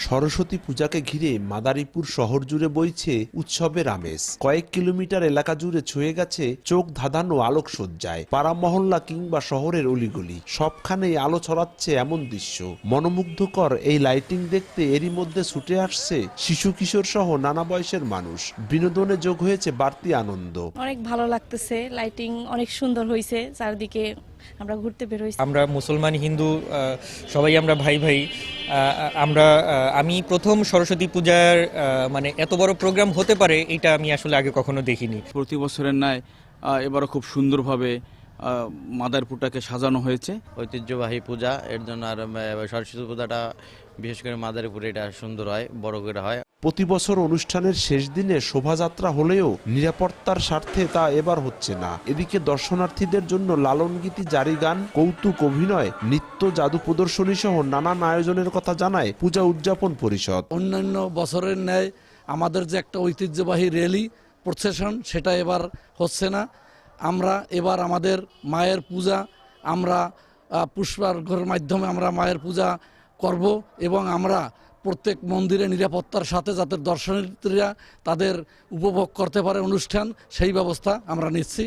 সরস্বতী পূজাকে ঘিরে মাদারীপুর শহর জুড়ে বইছে উৎসবের আমেজ। কয়েক কিলোমিটার এলাকা জুড়ে ছুঁয়ে গেছে চোখ ধাঁধানো আলোকসজ্জায়। পাড়া মহল্লা কিংবা শহরের অলিগলি সবখানেই আলো ছড়াচ্ছে এমন দৃশ্য। মনোমুগ্ধকর এই লাইটিং দেখতে এরই মধ্যে ছুটে আসছে শিশু কিশোর সহ নানা বয়সের মানুষ। বিনোদনে যোগ হয়েছে বাড়তি আনন্দ। অনেক ভালো লাগতেছে, লাইটিং অনেক সুন্দর হয়েছে, চারদিকে আমরা ঘুরতে বের হইছি। আমরা মুসলমান হিন্দু সবাই আমরা ভাই ভাই। আমি প্রথম সরস্বতী পূজার মানে এত বড় প্রোগ্রাম হতে পারে এটা আমি আসলে আগে কখনো দেখিনি। প্রতি বছরের ন্যায় এবারও খুব সুন্দরভাবে মাদারীপুরটাকে সাজানো হয়েছে। ঐতিহ্যবাহী পূজা, এর জন্য আর সরস্বতী পূজাটা বিশেষ করে মাদারীপুরে এটা সুন্দর হয়, বড় করে হয়। প্রতি বছর অনুষ্ঠানের শেষ দিনে শোভাযাত্রা হলেও নিরাপত্তার স্বার্থে তা এবার হচ্ছে না। এদিকে দর্শনার্থীদের জন্য লালনগীতি, জারি গান, কৌতুক, অভিনয়, নৃত্য, জাদু প্রদর্শনী সহ নানান আয়োজনের কথা জানায় পূজা উদযাপন পরিষদ। অন্যান্য বছরের ন্যায় আমাদের যে একটা ঐতিহ্যবাহী র্যালি প্রসেশন সেটা এবার হচ্ছে না। আমরা এবার আমাদের মায়ের পূজা আমরা পুষ্পার্ঘ্যের মাধ্যমে আমরা মায়ের পূজা করব এবং আমরা প্রত্যেক মন্দিরে নিরাপত্তার সাথে যাতে দর্শনার্থীরা তাদের উপভোগ করতে পারে অনুষ্ঠান, সেই ব্যবস্থা আমরা নিচ্ছি।